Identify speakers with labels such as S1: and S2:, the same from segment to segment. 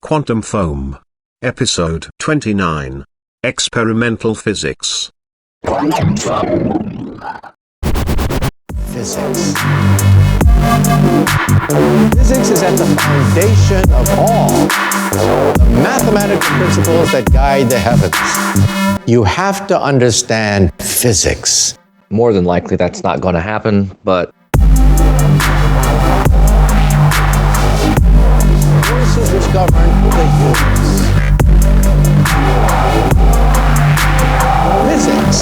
S1: Quantum Foam. Episode 29. Experimental Physics.
S2: Quantum foam.
S3: Physics. Physics is at the foundation of all the mathematical principles that guide the heavens. You have to understand physics.
S4: More than likely that's not going to happen, but
S3: Forces which govern the universe. Physics.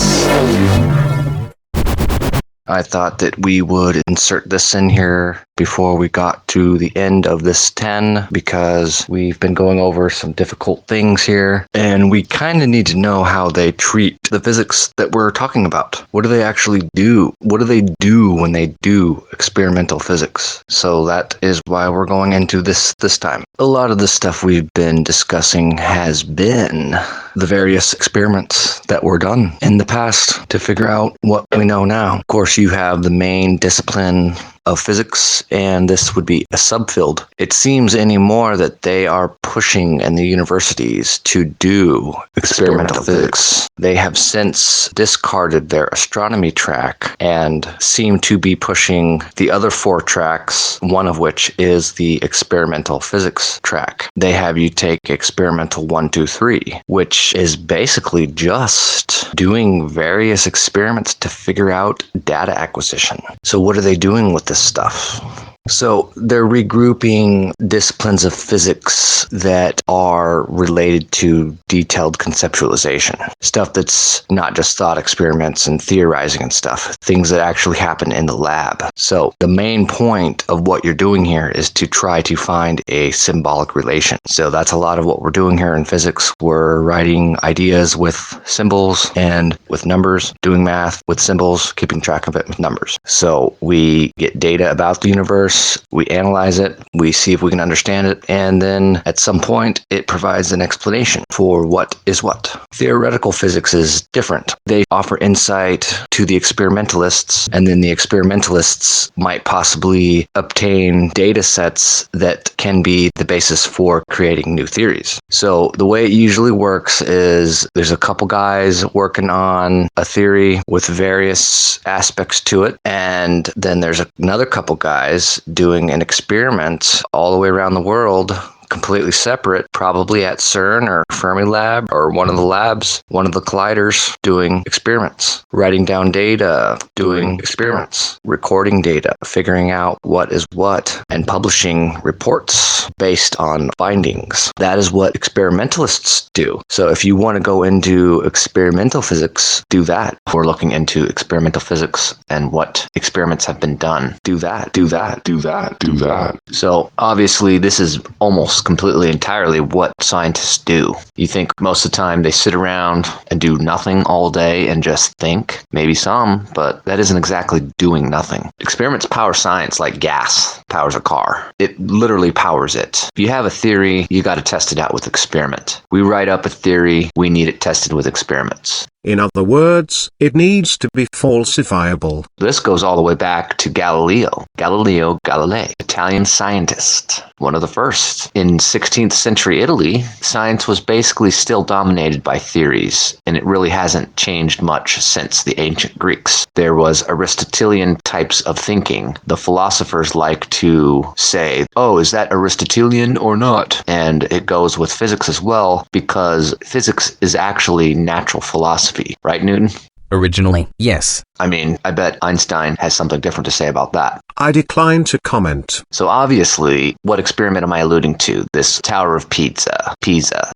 S4: I thought that we would insert this in here before we got to the end of this 10 because we've been going over some difficult things here and we kind of need to know how they treat the physics that we're talking about. What do they actually do? What do they do when they do experimental physics? So that is why we're going into this time. A lot of the stuff we've been discussing has been the various experiments that were done in the past to figure out what we know now. Of course, you have the main discipline of physics, and this would be a subfield. It seems anymore that they are pushing in the universities to do experimental physics. They have since discarded their astronomy track and seem to be pushing the other 4 tracks, one of which is the experimental physics track. They have you take experimental 1, 2, 3, which is basically just doing various experiments to figure out data acquisition. So what are they doing with this stuff? So they're regrouping disciplines of physics that are related to detailed conceptualization. Stuff that's not just thought experiments and theorizing and stuff. Things that actually happen in the lab. So the main point of what you're doing here is to try to find a symbolic relation. So that's a lot of what we're doing here in physics. We're writing ideas with symbols and with numbers, doing math with symbols, keeping track of it with numbers. So we get data about the universe. We analyze it, we see if we can understand it, and then at some point it provides an explanation for what is what. Theoretical physics is different. They offer insight to the experimentalists, and then the experimentalists might possibly obtain data sets that can be the basis for creating new theories. So the way it usually works is there's a couple guys working on a theory with various aspects to it, and then there's another couple guys doing an experiment all the way around the world, completely separate, probably at CERN or Fermi-Lab or one of the labs, one of the colliders, doing experiments, writing down data, doing experiments, recording data, figuring out what is what, and publishing reports based on findings. That is what experimentalists do. So if you want to go into experimental physics, do that. If we're looking into experimental physics and what experiments have been done, do that, do that, do that, do that. So obviously this is almost completely entirely what scientists do. You think most of the time they sit around and do nothing all day and just think? Maybe some, but that isn't exactly doing nothing. Experiments power science like gas powers a car. It literally powers it. If you have a theory, you got to test it out with experiment. We write up a theory, we need it tested with experiments.
S1: In other words, it needs to be falsifiable.
S4: This goes all the way back to Galileo Galilei, Italian scientist, one of the first. In 16th century Italy, science was basically still dominated by theories, and it really hasn't changed much since the ancient Greeks. There was Aristotelian types of thinking. The philosophers like to say, oh, is that Aristotelian or not? And it goes with physics as well, because physics is actually natural philosophy. Right, Newton?
S5: Originally, yes.
S4: I mean, I bet Einstein has something different to say about that.
S1: I decline to comment.
S4: So obviously, what experiment am I alluding to? This Tower of Pisa.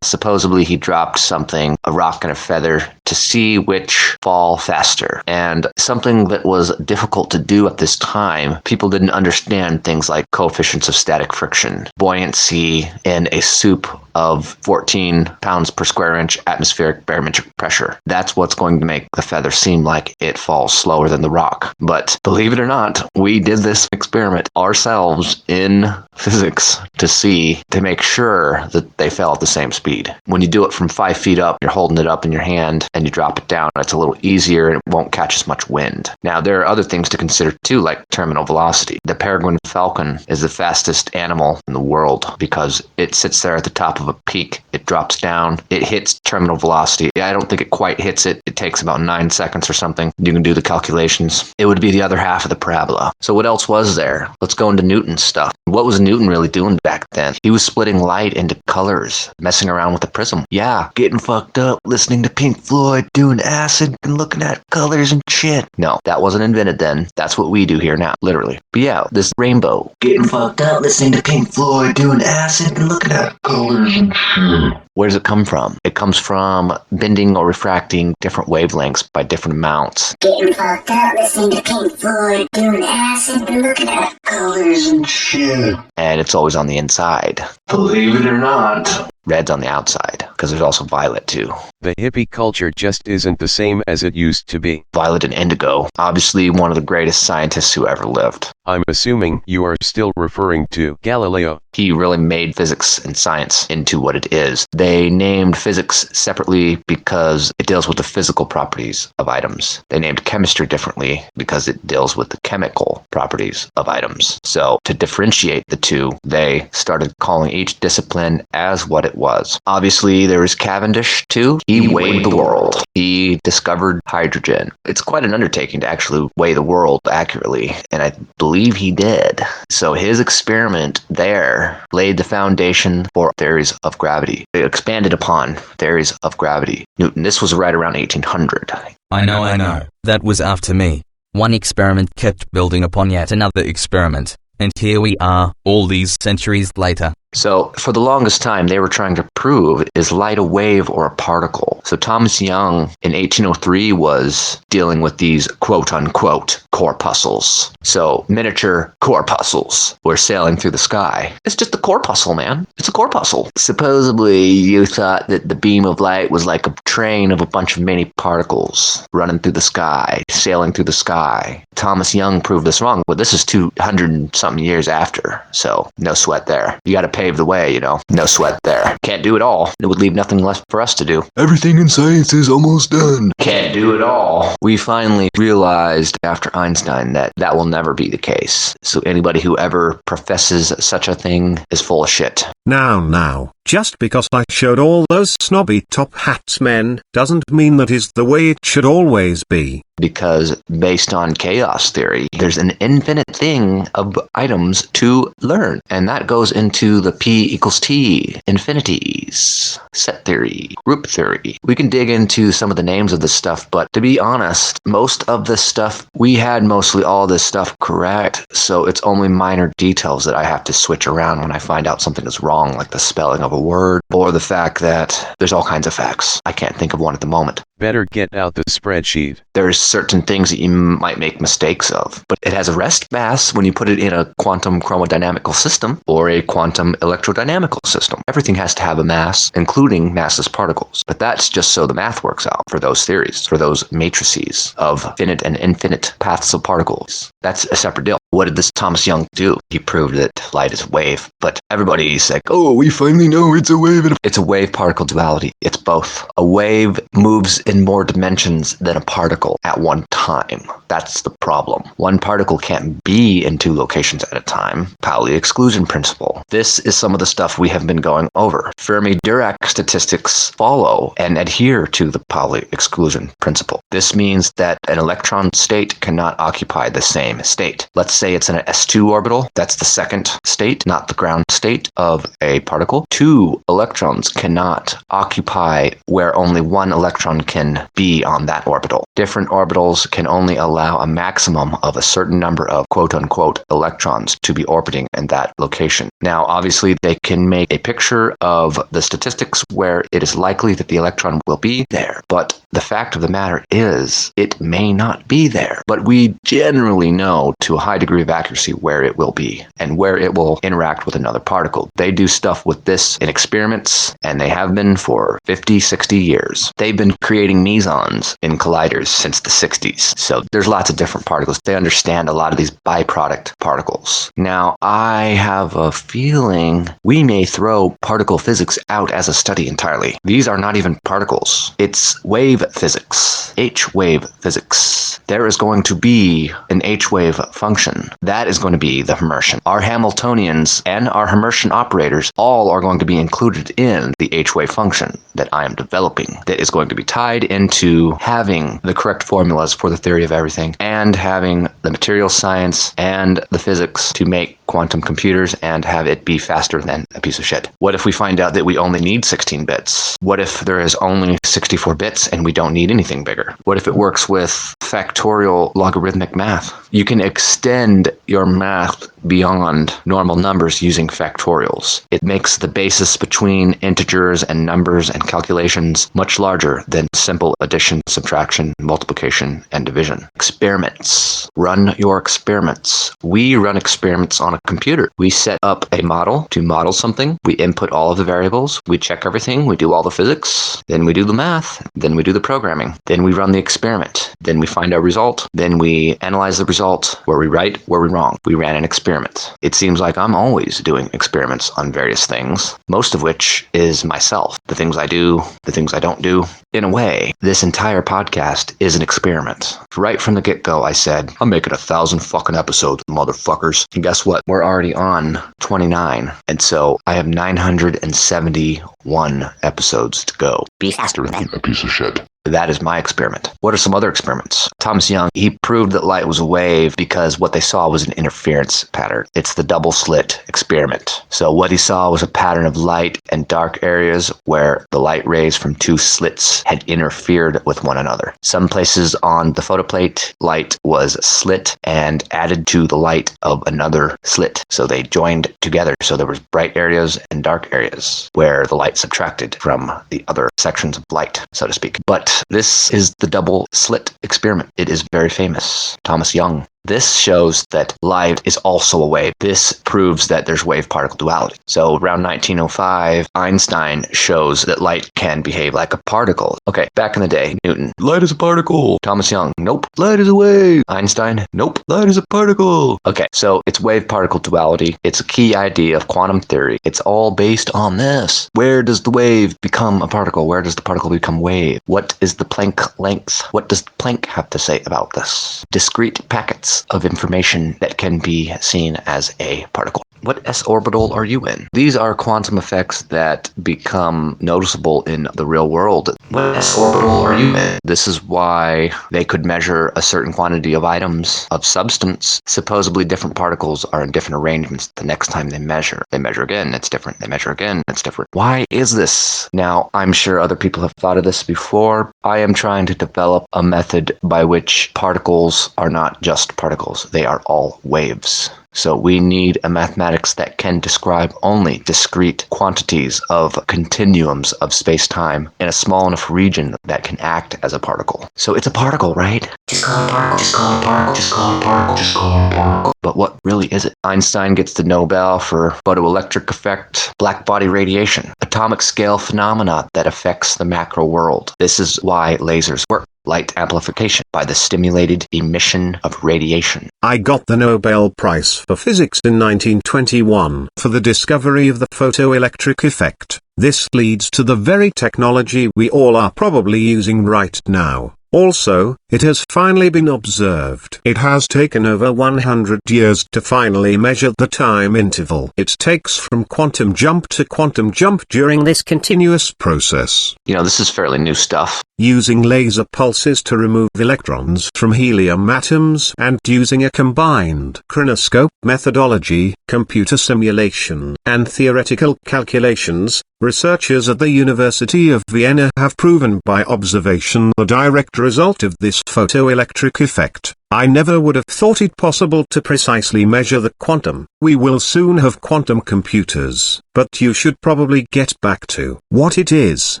S4: Supposedly he dropped something, a rock and a feather, to see which fall faster. And something that was difficult to do at this time, people didn't understand things like coefficients of static friction, buoyancy, and a soup of 14 pounds per square inch atmospheric barometric pressure. That's what's going to make the feather seem like it falls slower than the rock. But believe it or not, we did this experiment ourselves in physics to make sure that they fell at the same speed. When you do it from 5 feet up, you're holding it up in your hand and and you drop it down, it's a little easier and it won't catch as much wind. Now, there are other things to consider too, like terminal velocity. The peregrine falcon is the fastest animal in the world because it sits there at the top of a peak. It drops down. It hits terminal velocity. I don't think it quite hits it. It takes about 9 seconds or something. You can do the calculations. It would be the other half of the parabola. So what else was there? Let's go into Newton's stuff. What was Newton really doing back then? He was splitting light into colors, messing around with the prism. Yeah, getting fucked up, listening to Pink Floyd, doing acid, and looking at colors and shit. No, that wasn't invented then. That's what we do here now, literally. But yeah, this rainbow. Getting fucked up, listening to Pink Floyd, doing acid, and looking at colors and shit. Where does it come from? It comes from bending or refracting different wavelengths by different amounts.
S2: Getting fucked up, listening to Pink Floyd, doing acid, and looking at colors and shit.
S4: And it's always on the inside. Believe it or not. Red's on the outside, because there's also violet too.
S6: The hippie culture just isn't the same as it used to be.
S4: Violet and indigo, obviously one of the greatest scientists who ever lived.
S6: I'm assuming you are still referring to Galileo.
S4: He really made physics and science into what it is. They named physics separately because it deals with the physical properties of items. They named chemistry differently because it deals with the chemical properties of items. So to differentiate the two, they started calling each discipline as what it was. Obviously, there was Cavendish too. He weighed the world. He discovered hydrogen. It's quite an undertaking to actually weigh the world accurately, and I believe he did. So his experiment there laid the foundation for theories of gravity. It expanded upon theories of gravity. Newton, this was right around 1800.
S5: I know. That was after me. One experiment kept building upon yet another experiment. And here we are, all these centuries later.
S4: So, for the longest time, they were trying to prove, is light a wave or a particle? So Thomas Young, in 1803, was dealing with these quote-unquote corpuscles. So, miniature corpuscles were sailing through the sky. It's just a corpuscle, man. It's a corpuscle. Supposedly, you thought that the beam of light was like a train of a bunch of mini particles running through the sky, sailing through the sky. Thomas Young proved this wrong, but this is 200 and something years after, so no sweat there. You gotta pave the way, no sweat there. Can't do it all. It would leave nothing left for us to do.
S1: Everything in science is almost done.
S4: Can't do it all. We finally realized after Einstein that that will never be the case. So anybody who ever professes such a thing is full of shit.
S1: Now, just because I showed all those snobby top hats men, doesn't mean that is the way it should always be.
S4: Because based on chaos theory, there's an infinite thing of items to learn. And that goes into the P equals T, infinities, set theory, group theory. We can dig into some of the names of this stuff, but to be honest, most of this stuff, we had mostly all this stuff correct. So it's only minor details that I have to switch around when I find out something is wrong, like the spelling of a word, or the fact that there's all kinds of facts. I can't think of one at the moment.
S6: Better get out the spreadsheet.
S4: There's certain things that you might make mistakes of, but it has a rest mass when you put it in a quantum chromodynamical system or a quantum electrodynamical system. Everything has to have a mass, including massless particles. But that's just so the math works out for those theories, for those matrices of finite and infinite paths of particles. That's a separate deal. What did this Thomas Young do? He proved that light is a wave, but everybody's like, oh, we finally know it's a wave. It's a wave-particle duality. It's both. A wave moves in more dimensions than a particle at one time. That's the problem. One particle can't be in two locations at a time. Pauli Exclusion Principle. This is some of the stuff we have been going over. Fermi-Dirac Statistics follow and adhere to the Pauli Exclusion Principle. This means that an electron state cannot occupy the same state. Let's say it's in an S2 orbital. That's the second state, not the ground state of a particle. Two electrons cannot occupy where only one electron can be on that orbital. Different orbitals can only allow a maximum of a certain number of quote-unquote electrons to be orbiting in that location. Now, obviously, they can make a picture of the statistics where it is likely that the electron will be there, but the fact of the matter is it may not be there. But we generally know to a high degree of accuracy where it will be and where it will interact with another particle. They do stuff with this in experiments, and they have been for 50, 60 years. They've been creating creating mesons in colliders since the 60s. So there's lots of different particles. They understand a lot of these byproduct particles. Now, I have a feeling we may throw particle physics out as a study entirely. These are not even particles. It's wave physics, H-wave physics. There is going to be an H-wave function. That is going to be the Hermitian. Our Hamiltonians and our Hermitian operators all are going to be included in the H-wave function that I am developing, that is going to be tied into having the correct formulas for the theory of everything and having the material science and the physics to make quantum computers and have it be faster than a piece of shit. What if we find out that we only need 16 bits? What if there is only 64 bits and we don't need anything bigger? What if it works with factorial logarithmic math? You can extend your math beyond normal numbers using factorials. It makes the basis between integers and numbers and calculations much larger than simple addition, subtraction, multiplication, and division. Experiments. Run your experiments. We run experiments on a computer. We set up a model to model something. We input all of the variables. We check everything. We do all the physics. Then we do the math. Then we do the programming. Then we run the experiment. Then we find our result. Then we analyze the result. Were we right? Were we wrong? We ran an experiment. It seems like I'm always doing experiments on various things, most of which is myself. The things I do, the things I don't do. In a way, this entire podcast is an experiment. Right from the get-go, I said, I'm making 1,000 fucking episodes, motherfuckers. And guess what? We're already on 29. And so I have 971 episodes to go.
S2: Be faster than
S7: A piece of shit.
S4: That is my experiment. What are some other experiments? Thomas Young, he proved that light was a wave because what they saw was an interference pattern. It's the double-slit experiment. So what he saw was a pattern of light and dark areas where the light rays from two slits had interfered with one another. Some places on the photoplate, light was slit and added to the light of another slit. So they joined together. So there was bright areas and dark areas where the light subtracted from the other sections of light, so to speak. But this is the double-slit experiment. It is very famous. Thomas Young. This shows that light is also a wave. This proves that there's wave-particle duality. So around 1905, Einstein shows that light can behave like a particle. Okay, back in the day, Newton, light is a particle. Thomas Young, nope, light is a wave. Einstein, nope, light is a particle. Okay, so it's wave-particle duality. It's a key idea of quantum theory. It's all based on this. Where does the wave become a particle? Where does the particle become wave? What is the Planck length? What does Planck have to say about this? Discrete packets of information that can be seen as a particle. What s orbital are you in? These are quantum effects that become noticeable in the real world. What s orbital are you in? This is why they could measure a certain quantity of items of substance. Supposedly different particles are in different arrangements the next time they measure. They measure again, it's different. They measure again, it's different. Why is this? Now, I'm sure other people have thought of this before. I am trying to develop a method by which particles are not just particles. They are all waves. So we need a mathematics that can describe only discrete quantities of continuums of space-time in a small enough region that can act as a particle. So it's a particle, right?
S2: Just call it a particle, just call it a particle, just call it a particle, just call it a particle.
S4: But what really is it? Einstein gets the Nobel for photoelectric effect, black body radiation, atomic scale phenomena that affects the macro world. This is why lasers work. Light amplification by the stimulated emission of radiation.
S1: I got the Nobel Prize for Physics in 1921 for the discovery of the photoelectric effect. This leads to the very technology we all are probably using right now. Also, it has finally been observed. It has taken over 100 years to finally measure the time interval it takes from quantum jump to quantum jump during this continuous process.
S4: You know, this is fairly new stuff.
S1: Using laser pulses to remove electrons from helium atoms and using a combined chronoscope methodology, computer simulation, and theoretical calculations, researchers at the University of Vienna have proven by observation the direct result of this photoelectric effect. I never would have thought it possible to precisely measure the quantum. We will soon have quantum computers, but you should probably get back to what it is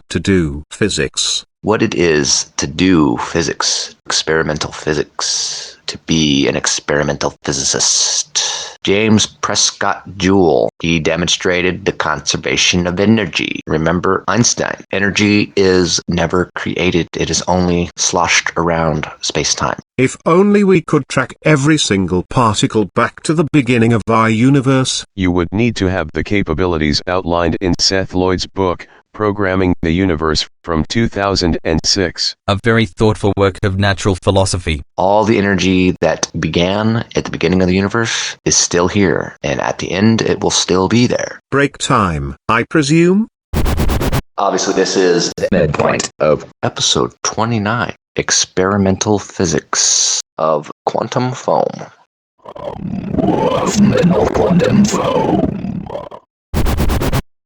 S1: to do physics.
S4: What it is to do physics, experimental physics, to be an experimental physicist. James Prescott Joule. He demonstrated the conservation of energy. Remember Einstein. Energy is never created. It is only sloshed around space-time.
S1: If only we could track every single particle back to the beginning of our universe.
S6: You would need to have the capabilities outlined in Seth Lloyd's book, Programming the Universe, from 2006.
S5: A very thoughtful work of natural philosophy.
S4: All the energy that began at the beginning of the universe is still here, and at the end it will still be there.
S1: Break time, I presume?
S4: Obviously, this is the midpoint of episode 29, Experimental Physics of Quantum Foam. Quantum foam.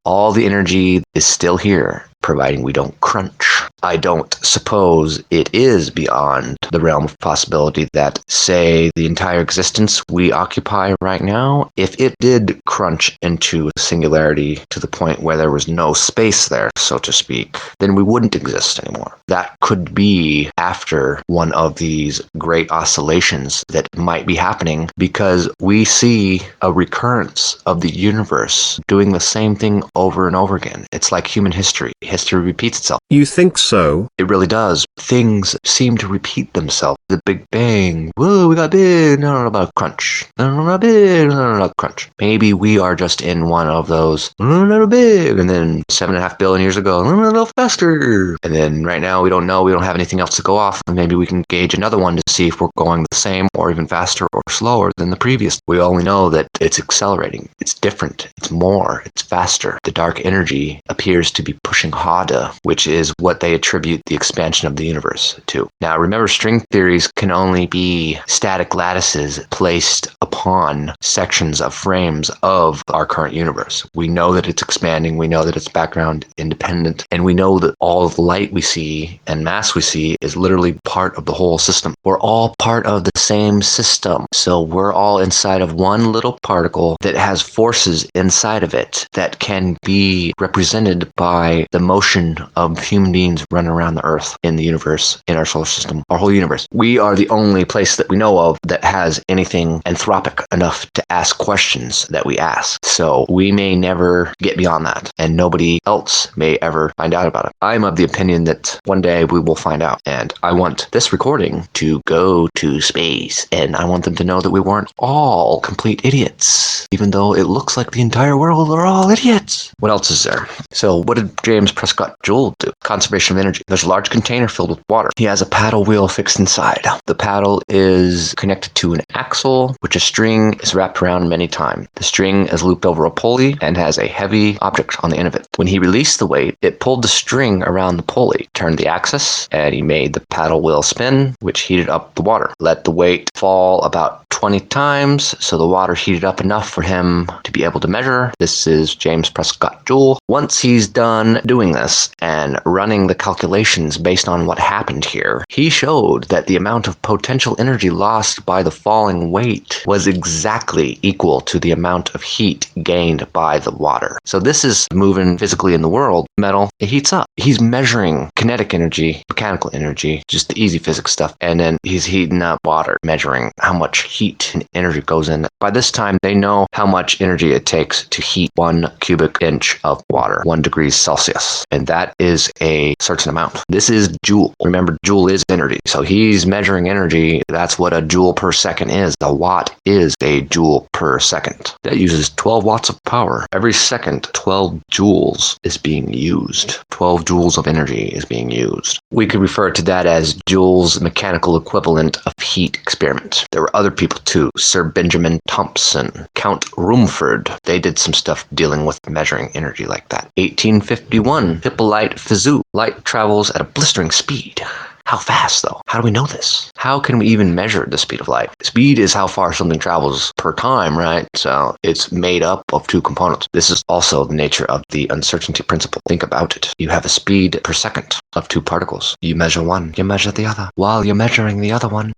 S4: All the energy is still here, providing we don't crunch. I don't suppose it is beyond the realm of possibility that, say, the entire existence we occupy right now, if it did crunch into a singularity to the point where there was no space there, so to speak, then we wouldn't exist anymore. That could be after one of these great oscillations that might be happening because we see a recurrence of the universe doing the same thing over and over again. It's like human history. History repeats itself.
S1: You think so?
S4: It really does. Things seem to repeat themselves. The Big Bang. Whoa, we got big. No, about crunch. No, big. No, crunch. Maybe we are just in one of those. No, big. And then 7.5 billion years ago, a little faster. And then right now we don't know. We don't have anything else to go off. And maybe we can gauge another one to see if we're going the same or even faster or slower than the previous. We only know that it's accelerating. It's different. It's more. It's faster. The dark energy appears to be pushing harder, which is what they attribute the expansion of the universe to. Now, remember, string theories can only be static lattices placed upon sections of frames of our current universe. We know that it's expanding, we know that it's background independent, and we know that all of the light we see and mass we see is literally part of the whole system. We're all part of the same system. So we're all inside of one little particle that has forces inside of it that can be represented by the motion of human beings running around the Earth, in the universe, in our solar system, our whole universe. We are the only place that we know of that has anything anthropic enough to ask questions that we ask. So we may never get beyond that, and nobody else may ever find out about it. I'm of the opinion that one day we will find out, and I want this recording to go to space, and I want them to know that we weren't all complete idiots, even though it looks like the entire world are all idiots. What else is there? So what did James Prescott Joule do? Conservation of energy. There's a large container filled with water. He has a paddle wheel fixed inside. The paddle is connected to an axle, which a string is wrapped around many times. The string is looped over a pulley and has a heavy object on the end of it. When he released the weight, it pulled the string around the pulley, turned the axis, and he made the paddle wheel spin, which heated up the water. Let the weight fall about 20 times, so the water heated up enough for him to be able to measure. This is James Prescott Joule. Once he's done doing this and running the calculations based on what happened here, he showed that the amount of potential energy lost by the falling weight was exactly equal to the amount of heat gained by the water. So this is moving physically in the world. Metal, it heats up. He's measuring kinetic energy, mechanical energy, just the easy physics stuff, and then he's heating up water, measuring how much heat and energy goes in. By this time, they know how much energy it takes to heat 1 cubic inch of water, 1 degree Celsius, and that is a certain amount. This is joule. Remember, joule is energy. So he's measuring energy. That's what a joule per second is. A watt is a joule per second. That uses 12 watts of power. Every second, 12 joules is being used. 12 joules of energy is being used. We could refer to that as Joule's mechanical equivalent of heat experiment. There were other people too. Sir Benjamin Thompson, Count Rumford. They did some stuff dealing with measuring energy like that. 1851, Hippolyte Fizeau. Light travels at a blistering speed. How fast, though? How do we know this? How can we even measure the speed of light? Speed is how far something travels per time, right? So it's made up of 2 components. This is also the nature of the uncertainty principle. Think about it. You have a speed per second of 2 particles. You measure one, you measure the other. While you're measuring the other one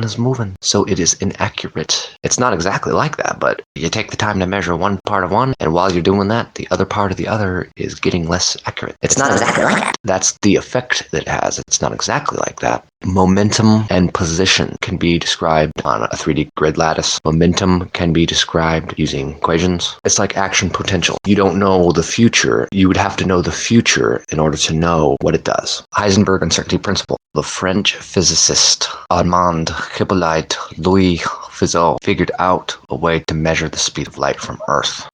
S4: is moving. So it is inaccurate. It's not exactly like that, but you take the time to measure one part of one, and while you're doing that, the other part of the other is getting less accurate. It's not exactly like that. That's the effect that it has. It's not exactly exactly like that. Momentum and position can be described on a 3D grid lattice. Momentum can be described using equations. It's like action potential. You don't know the future. You would have to know the future in order to know what it does. Heisenberg uncertainty principle. The French physicist Armand Hippolyte Louis Fizeau figured out a way to measure the speed of light from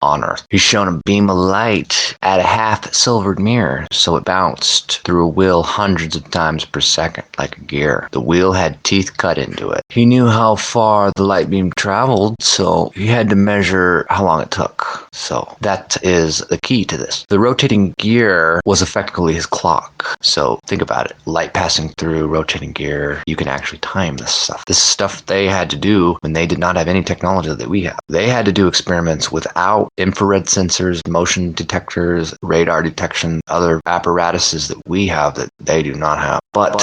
S4: on Earth. He's shown a beam of light at a half-silvered mirror, so it bounced through a wheel hundreds of times per second, like a gear. The wheel had teeth cut into it. He knew how far the light beam traveled, so he had to measure how long it took. So that is the key to this. The rotating gear was effectively his clock. So think about it. Light passing through rotating gear, you can actually time this stuff. This stuff they had to do when they did not have any technology that we have. They had to do experiments without infrared sensors, motion detectors, radar detection, other apparatuses that we have that they do not have. But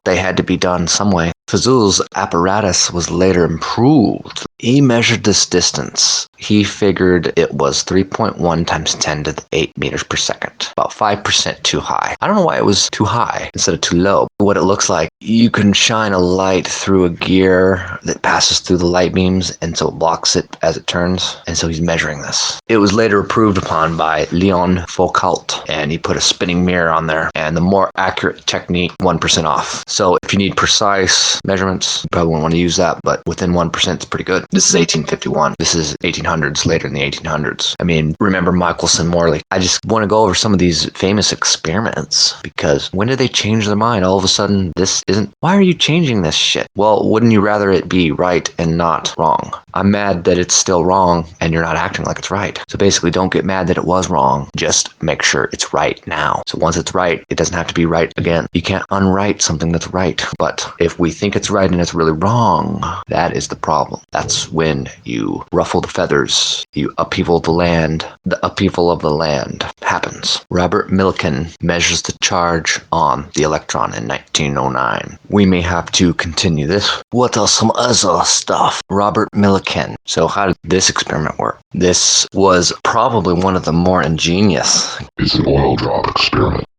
S4: they had to be done some way. Fizeau's apparatus was later improved. He measured this distance. He figured it was 3.1 times 10 to the 8 meters per second, about 5% too high. I don't know why it was too high instead of too low. What it looks like, you can shine a light through a gear that passes through the light beams, and so it blocks it as it turns, and so he's measuring this. It was later approved upon by Leon Foucault, and he put a spinning mirror on there, and the more accurate technique, 1% off. So if you need precise measurements, you probably won't want to use that, but within 1% is pretty good. This is 1851. This is 1800s, later in the 1800s. I mean, remember Michelson, Morley. I just want to go over some of these famous experiments, because when did they change their mind? All of a sudden, this isn't... Why are you changing this shit? Well, wouldn't you rather it be right and not wrong? I'm mad that it's still wrong, and you're not acting like it's right. So basically, don't get mad that it was wrong. Just make sure it's right now. So once it's right, it doesn't have to be right again. You can't unwrite something that's right. But if we think it's right and it's really wrong, that is the problem. That's when you ruffle the feathers, you upheaval the land. The upheaval of the land happens. Robert Millikan measures the charge on the electron in 1909. We may have to continue this. What are some other stuff? Robert Millikan. So how did this experiment work? This was probably one of the more ingenious.
S7: It's an oil drop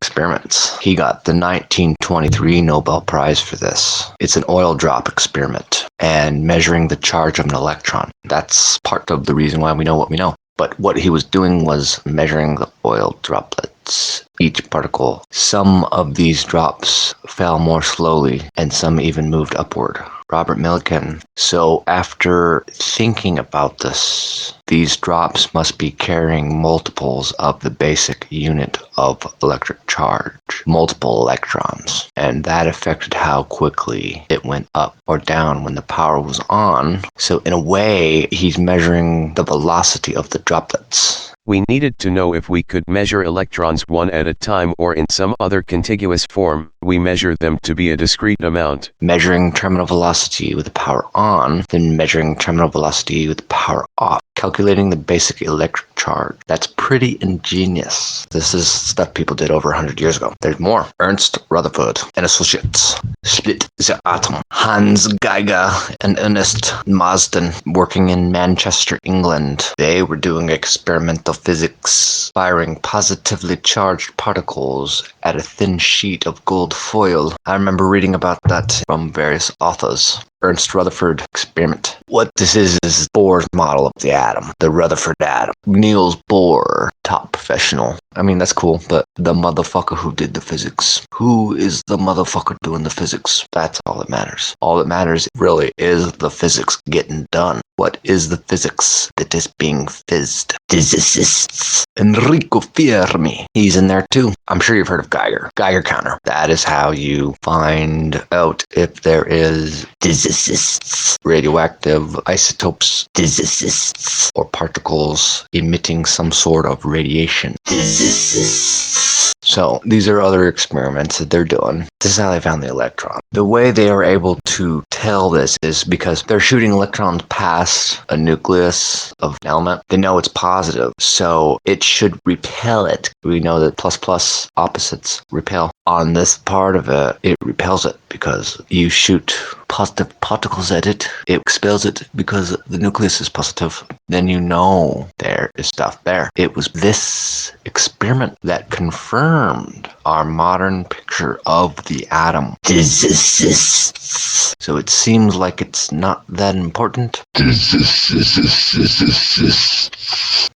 S4: experiments. He got the 1923 Nobel Prize for this. It's an oil drop experiment and measuring the charge of an electron. That's part of the reason why we know what we know. But what he was doing was measuring the oil droplets, each particle. Some of these drops fell more slowly and some even moved upward. Robert Millikan. So after thinking about this, these drops must be carrying multiples of the basic unit of electric charge, multiple electrons, and that affected how quickly it went up or down when the power was on. So in a way, he's measuring the velocity of the droplets.
S6: We needed to know if we could measure electrons one at a time or in some other contiguous form. We measure them to be a discrete amount.
S4: Measuring terminal velocity with the power on, then measuring terminal velocity with the power off. Calculating the basic electric charge. That's pretty ingenious. This is stuff people did over 100 years ago. There's more. Ernst Rutherford and Associates split the atom. Hans Geiger and Ernest Marsden, working in Manchester, England. They were doing experimental physics, firing positively charged particles at a thin sheet of gold foil. I remember reading about that from various authors. Ernst Rutherford experiment. What this is Bohr's model of the atom, the Rutherford atom. Niels Bohr, top professional. I mean, that's cool, but the motherfucker who did the physics. Who is the motherfucker doing the physics? That's all that matters. All that matters really is the physics getting done. What is the physics that is being fizzed? Physicists. Enrico Fermi. He's in there too. I'm sure you've heard of Geiger. Geiger counter. That is how you find out if there is physicists, radioactive isotopes, physicists, or particles emitting some sort of radiation. Physicists. So these are other experiments that they're doing. This is how they found the electron. The way they are able to tell this is because they're shooting electrons past a nucleus of an element. They know it's positive, so it should repel it. We know that plus opposites repel. On this part of it, it repels it because you shoot positive particles at it, it expels it because the nucleus is positive. Then you know there is stuff there. It was this experiment that confirmed our modern picture of the atom. Physicists. So it seems like it's not that important.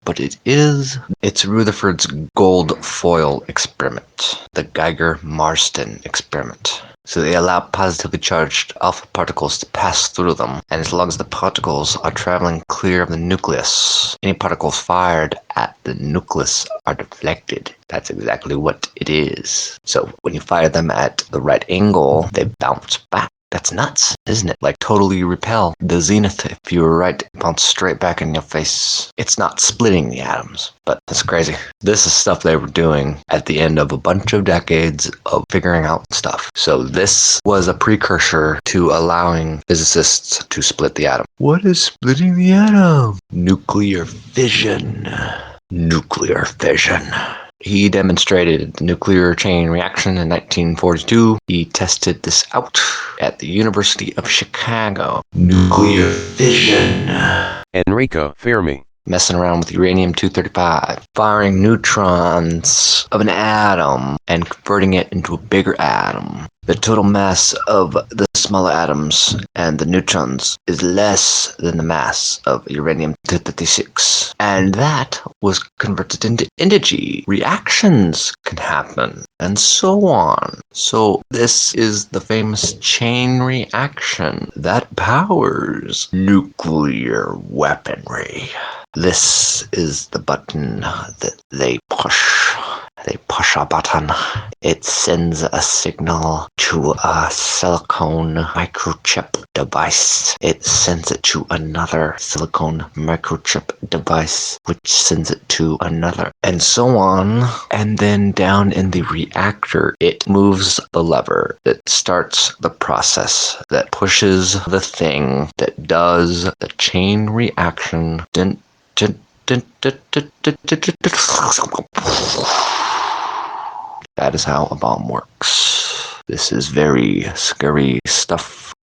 S4: But it is. It's Rutherford's gold foil experiment, the Geiger-Marsden experiment. So they allow positively charged alpha particles to pass through them, and as long as the particles are traveling clear of the nucleus, any particles fired at the nucleus are deflected. That's exactly what it is. So when you fire them at the right angle, they bounce back. That's nuts, isn't it? Like totally repel. The zenith, if you were right, bounce straight back in your face. It's not splitting the atoms, but that's crazy. This is stuff they were doing at the end of a bunch of decades of figuring out stuff. So this was a precursor to allowing physicists to split the atom. What is splitting the atom? Nuclear fission. Nuclear fission. He demonstrated the nuclear chain reaction in 1942. He tested this out at the University of Chicago. Nuclear fission.
S6: Enrico Fermi.
S4: Messing around with uranium-235, firing neutrons of an atom and converting it into a bigger atom. The total mass of the smaller atoms and the neutrons is less than the mass of uranium-236. And that was converted into energy. Reactions can happen, and so on. So this is the famous chain reaction that powers nuclear weaponry. This is the button that they push. They push a button. It sends a signal to a silicone microchip device. It sends it to another silicone microchip device, which sends it to another, and so on. And then down in the reactor, it moves the lever that starts the process, that pushes the thing that does the chain reaction. That is how a bomb works. This is very scary stuff.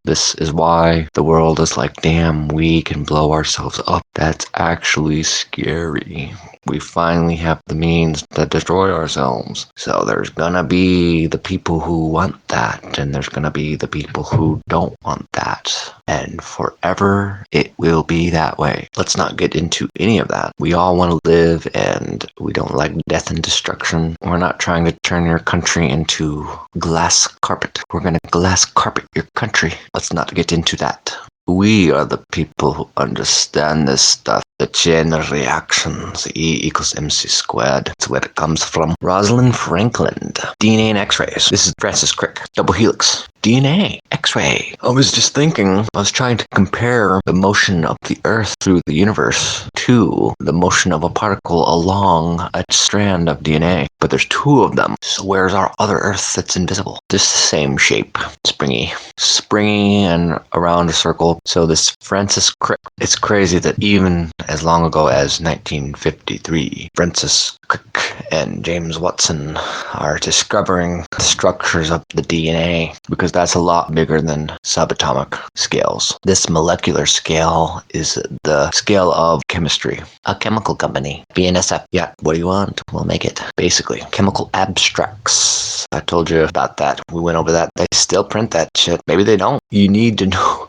S4: This is why the world is like, damn, we can blow ourselves up. That's actually scary. We finally have the means to destroy ourselves. So there's gonna be the people who want that, and there's gonna be the people who don't want that. And forever it will be that way. Let's not get into any of that. We all want to live, and we don't like death and destruction. We're not trying to turn your country into glass carpet. We're gonna glass carpet your country. Let's not get into that. We are the people who understand this stuff. The chain reactions, E equals mc squared. That's where it comes from. Rosalind Franklin. DNA and X-rays. This is Francis Crick. Double helix. DNA. X-ray. I was just thinking, I was trying to compare the motion of the Earth through the universe to the motion of a particle along a strand of DNA. But there's two of them. So where's our other Earth that's invisible? Just the same shape. Springy. Springy and around a circle. So this Francis Crick. It's crazy that even as long ago as 1953, Francis Crick and James Watson are discovering the structures of the DNA, because that's a lot bigger than subatomic scales. This molecular scale is the scale of chemistry. A chemical company, BNSF. Yeah, what do you want? We'll make it. Basically, chemical abstracts. I told you about that. We went over that. They still print that shit. Maybe they don't. You need to know.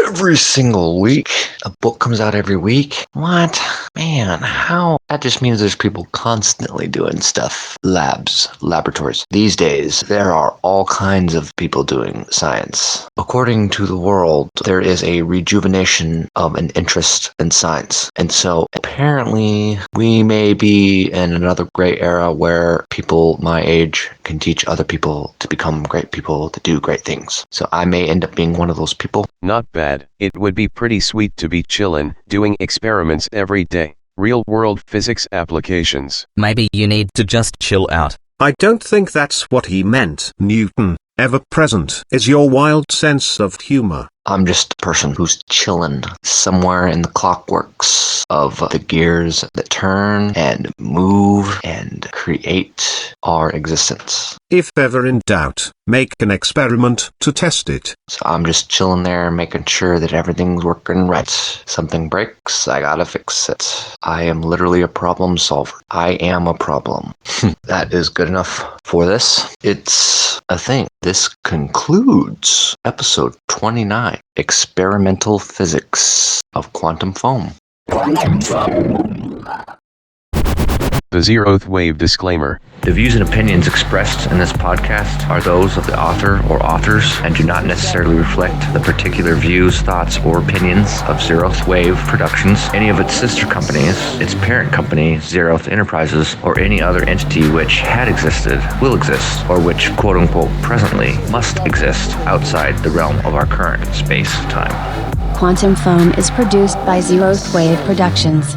S4: Every single week. A book comes out every week. What? Man, how? That just means there's people constantly doing stuff. Labs, laboratories. These days, there are all kinds of people doing science. According to the world, there is a rejuvenation of an interest in science. And so, apparently, we may be in another great era where people my age can teach other people to become great people, to do great things. So I may end up being one of those people.
S6: Not bad. It would be pretty sweet to be chillin', doing experiments every day. Real-world physics applications.
S5: Maybe you need to just chill out.
S1: I don't think that's what he meant. Newton, ever present is your wild sense of humor.
S4: I'm just a person who's chilling somewhere in the clockworks of the gears that turn and move and create our existence.
S1: If ever in doubt, make an experiment to test it.
S4: So I'm just chilling there, making sure that everything's working right. Something breaks, I gotta fix it. I am literally a problem solver. I am a problem. That is good enough for this. It's a thing. This concludes episode 29, Experimental Physics of Quantum Foam.
S6: The zeroth wave disclaimer.
S4: The views and opinions expressed in this podcast are those of the author or authors and do not necessarily reflect the particular views, thoughts, or opinions of Zeroth Wave Productions, any of its sister companies, its parent company, Zeroth Enterprises, or any other entity which had existed, will exist, or which, quote-unquote, presently must exist outside the realm of our current space-time.
S7: Quantum Foam is produced by Zeroth Wave Productions.